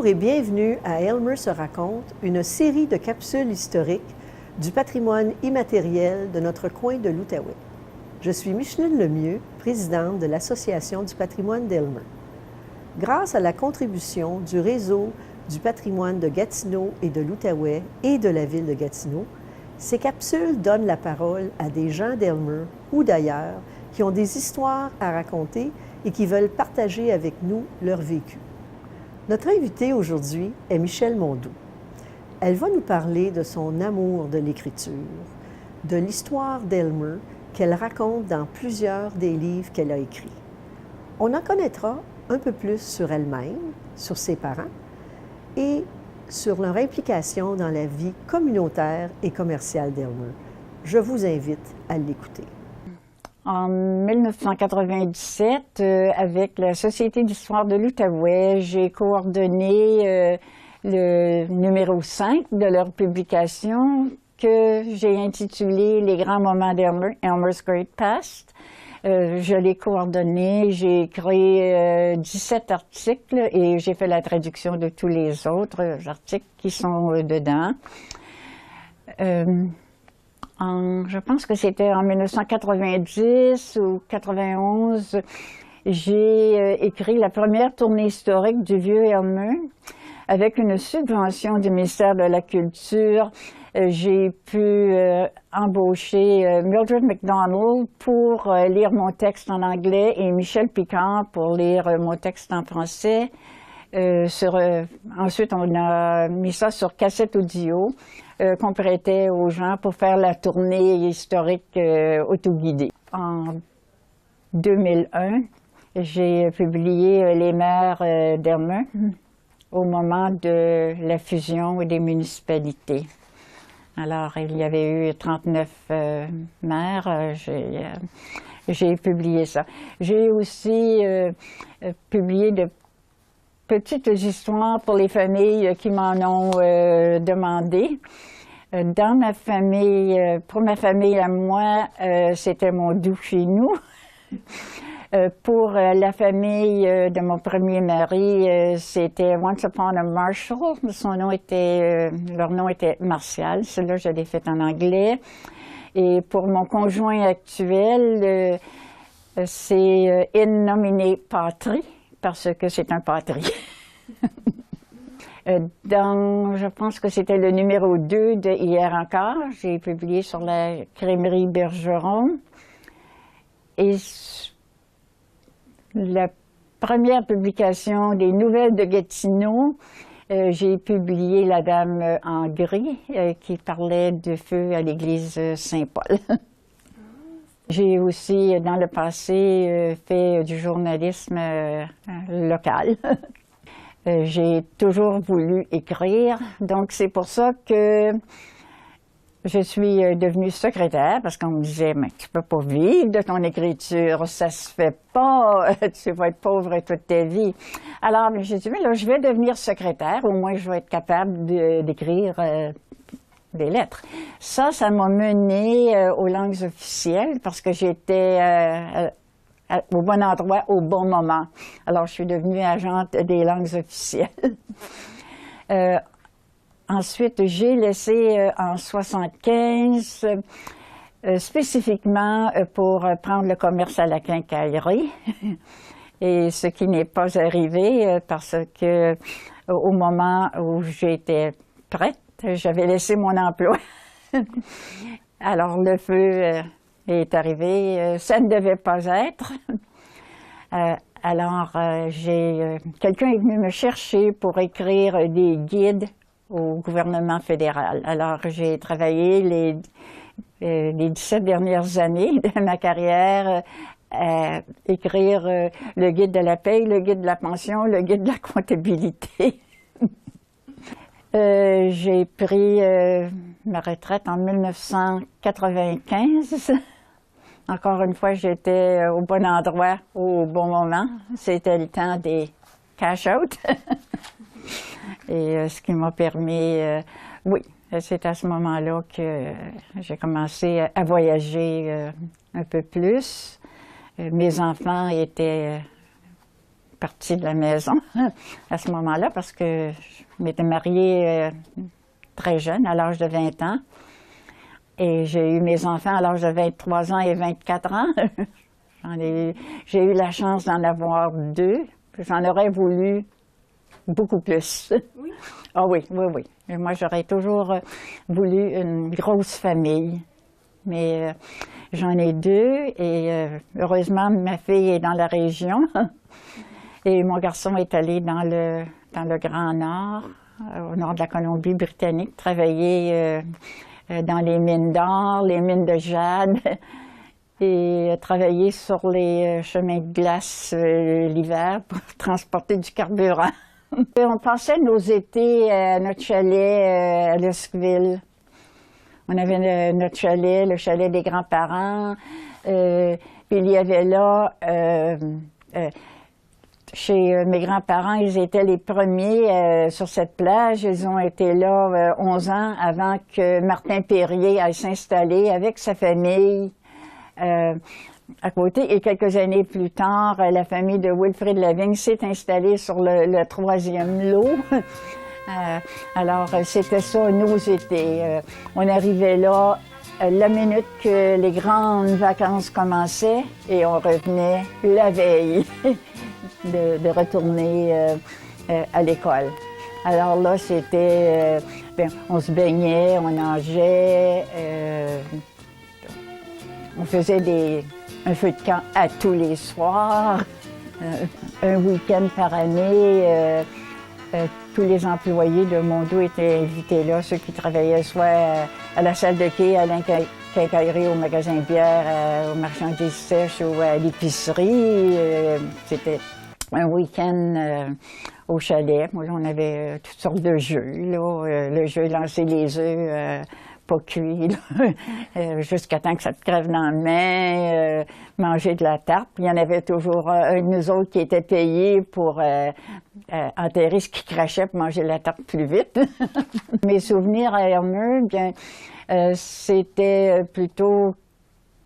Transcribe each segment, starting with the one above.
Bonjour et bienvenue à Aylmer se raconte, une série de capsules historiques du patrimoine immatériel de notre coin de l'Outaouais. Je suis Micheline Lemieux, présidente de l'Association du patrimoine d'Aylmer. Grâce à la contribution du réseau du patrimoine de Gatineau et de l'Outaouais et de la ville de Gatineau, ces capsules donnent la parole à des gens d'Aylmer ou d'ailleurs qui ont des histoires à raconter et qui veulent partager avec nous leur vécu. Notre invitée aujourd'hui est Michèle Mondoux. Elle va nous parler de son amour de l'écriture, de l'histoire d'Aylmer qu'elle raconte dans plusieurs des livres qu'elle a écrits. On en connaîtra un peu plus sur elle-même, sur ses parents et sur leur implication dans la vie communautaire et commerciale d'Aylmer. Je vous invite à l'écouter. En 1997, avec la Société d'histoire de l'Outaouais, j'ai coordonné le numéro 5 de leur publication que j'ai intitulé « Les grands moments d'Aylmer, Aylmer's Great Past ». Je l'ai coordonné, j'ai écrit 17 articles et j'ai fait la traduction de tous les autres articles qui sont dedans. Je pense que c'était en 1990 ou 91, j'ai écrit la première tournée historique du vieux Aylmer avec une subvention du ministère de la Culture. J'ai pu embaucher Mildred McDonald pour lire mon texte en anglais et Michel Picard pour lire mon texte en français. Ensuite, on a mis ça sur cassette audio qu'on prêtait aux gens pour faire la tournée historique autoguidée. En 2001, j'ai publié Les maires d'Aylmer au moment de la fusion des municipalités. Alors, il y avait eu 39 maires. J'ai publié ça. J'ai aussi publié de petites histoires pour les familles qui m'en ont demandé. Dans ma famille, pour ma famille à moi, c'était Mon doux chez nous. Pour la famille de mon premier mari, c'était Once Upon a Marshall. Leur nom était Martial. Celui-là, je l'ai fait en anglais. Et pour mon conjoint actuel, c'est In nomine Patri, parce que c'est un patrie. Je pense que c'était le numéro 2 de Hier encore, j'ai publié sur la crèmerie Bergeron. Et la première publication des Nouvelles de Gatineau, j'ai publié La Dame en gris, qui parlait de feu à l'église Saint-Paul. J'ai aussi, dans le passé, fait du journalisme local. J'ai toujours voulu écrire, donc c'est pour ça que je suis devenue secrétaire, parce qu'on me disait « Mais tu peux pas vivre de ton écriture, ça se fait pas, tu vas être pauvre toute ta vie. » Alors j'ai dit « Mais là, je vais devenir secrétaire, au moins je vais être capable d'écrire des lettres. » Ça m'a menée aux langues officielles, parce que j'étais au bon endroit, au bon moment. Alors, je suis devenue agente des langues officielles. Ensuite, j'ai laissé en 1975, spécifiquement pour prendre le commerce à la quincaillerie. Et ce qui n'est pas arrivé, parce que au moment où j'étais prête, j'avais laissé mon emploi. Alors, le feu est arrivé. Ça ne devait pas être. Alors, quelqu'un est venu me chercher pour écrire des guides au gouvernement fédéral. Alors, j'ai travaillé les 17 dernières années de ma carrière à écrire le guide de la paye, le guide de la pension, le guide de la comptabilité. J'ai pris ma retraite en 1995. Encore une fois, j'étais au bon endroit, au bon moment. C'était le temps des cash-out. Et ce qui m'a permis, oui, c'est à ce moment-là que j'ai commencé à voyager un peu plus. Mes enfants étaient partie de la maison à ce moment-là parce que je m'étais mariée très jeune, à l'âge de 20 ans. Et j'ai eu mes enfants à l'âge de 23 ans et 24 ans. J'ai eu la chance d'en avoir 2. J'en aurais voulu beaucoup plus. Oui? Ah oui, oui, oui. Et moi, j'aurais toujours voulu une grosse famille. Mais j'en ai 2 et heureusement, ma fille est dans la région. Et mon garçon est allé dans le Grand Nord, au nord de la Colombie-Britannique, travailler dans les mines d'or, les mines de jade, et travailler sur les chemins de glace l'hiver pour transporter du carburant. On passait nos étés à notre chalet à Lesqueville. On avait notre chalet, le chalet des grands-parents. Puis il y avait là, chez mes grands-parents, ils étaient les premiers sur cette plage. Ils ont été là 11 ans avant que Martin Périer aille s'installer avec sa famille à côté. Et quelques années plus tard, la famille de Wilfrid Lavigne s'est installée sur le 3e lot. Alors, c'était ça, nos étés. On arrivait là la minute que les grandes vacances commençaient et on revenait la veille de retourner à l'école. Alors là, c'était... on se baignait, on nageait, on faisait un feu de camp à tous les soirs, un week-end par année. Tous les employés de Mondo étaient invités là, ceux qui travaillaient soit à la salle de quai, à l'quincaillerie, au magasin de bière, aux marchandises sèches ou à l'épicerie. C'était un week-end au chalet. Moi, là, on avait toutes sortes de jeux. Là, le jeu lancer les œufs pas cuits, jusqu'à temps que ça te crève dans la main, manger de la tarte. Il y en avait toujours un de nous autres qui était payé pour enterrer ce qui crachait pour manger la tarte plus vite. Mes souvenirs à Elmer, bien, c'était plutôt,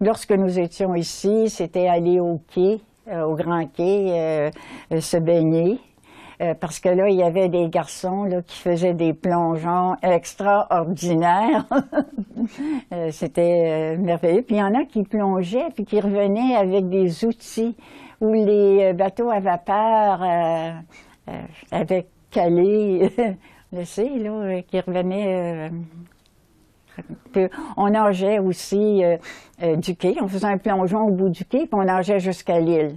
lorsque nous étions ici, c'était aller au quai, au Grand Quai, se baigner. Parce que là, il y avait des garçons là, qui faisaient des plongeons extraordinaires. C'était merveilleux. Puis il y en a qui plongeaient puis qui revenaient avec des outils où les bateaux à vapeur avaient calé, laissé, là, qui revenaient. Puis on nageait aussi du quai. On faisait un plongeon au bout du quai, puis on nageait jusqu'à l'île.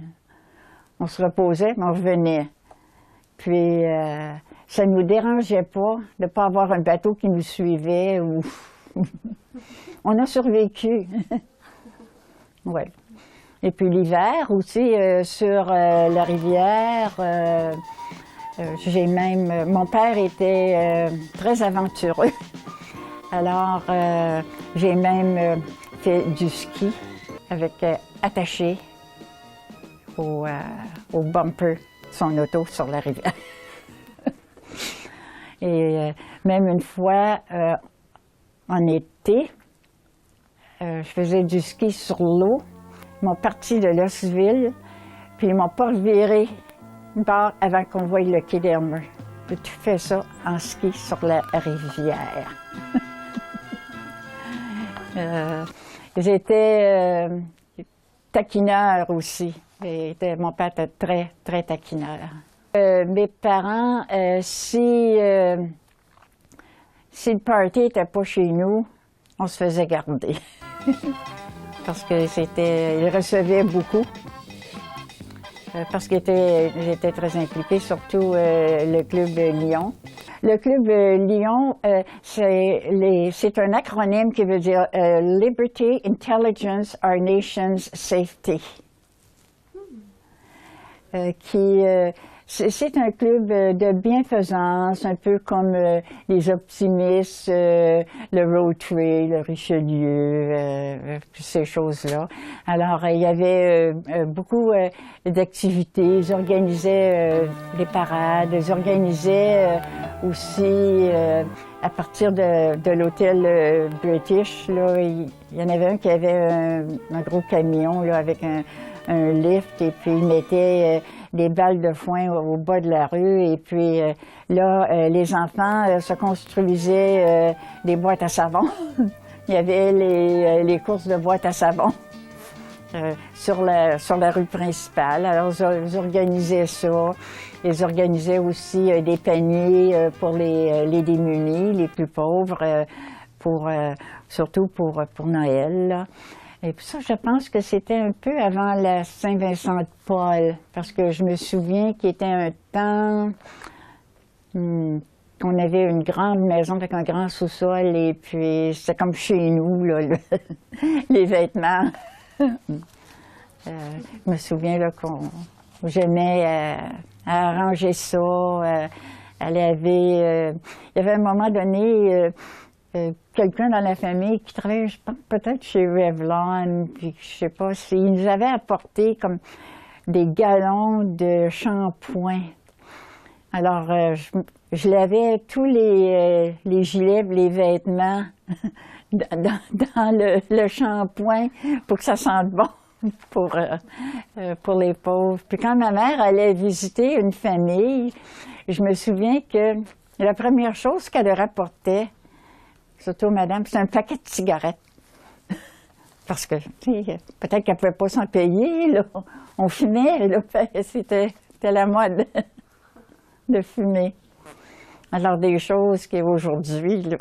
On se reposait, mais on revenait. Puis, ça ne nous dérangeait pas de ne pas avoir un bateau qui nous suivait. Ou... On a survécu. Ouais. Et puis l'hiver aussi, sur la rivière, j'ai même... Mon père était très aventureux. Alors, j'ai même fait du ski avec attaché au bumper son auto sur la rivière. Et même une fois, en été, je faisais du ski sur l'eau. Ils m'ont parti de Lesqueville, puis ils m'ont pas reviré une part avant qu'on voie le quai d'Elmer. Tu fais ça en ski sur la rivière. J'étais taquineur aussi. Mon père était très, très taquineur. Mes parents, si le party n'était pas chez nous, on se faisait garder. Parce que ils recevaient beaucoup. Parce qu'ils étaient très impliqués, surtout le club Lyon. Le club Lyon, c'est un acronyme qui veut dire Liberty, Intelligence, Our Nation's Safety. C'est un club de bienfaisance, un peu comme les optimistes, le Rotary, le Richelieu, ces choses-là. Alors, il y avait beaucoup d'activités. Ils organisaient des parades, ils organisaient aussi À partir de l'hôtel British, là, il y en avait un qui avait un gros camion là, avec un lift, et puis il mettait des balles de foin au bas de la rue. Et puis là, les enfants se construisaient des boîtes à savon. Il y avait les courses de boîtes à savon sur la rue principale. Alors, ils organisaient ça. Ils organisaient aussi des paniers pour les démunis, les plus pauvres, surtout pour Noël, là. Et puis ça, je pense que c'était un peu avant la Saint-Vincent-de-Paul, parce que je me souviens qu'il était un temps qu'on avait une grande maison avec un grand sous-sol, et puis c'était comme chez nous, là, les vêtements. Je me souviens là, j'aimais arranger ça. Il y avait à un moment donné quelqu'un dans la famille qui travaillait, je pense, peut-être chez Revlon, puis je sais pas, il nous avait apporté comme des galons de shampoing. Alors, je lavais tous les gilets, les vêtements dans le shampoing pour que ça sente bon pour les pauvres. Puis quand ma mère allait visiter une famille, je me souviens que la première chose qu'elle rapportait, surtout madame, c'est un paquet de cigarettes. Parce que, peut-être qu'elle ne pouvait pas s'en payer, là. On fumait, là. C'était la mode de fumer. Alors, des choses qui, aujourd'hui, là,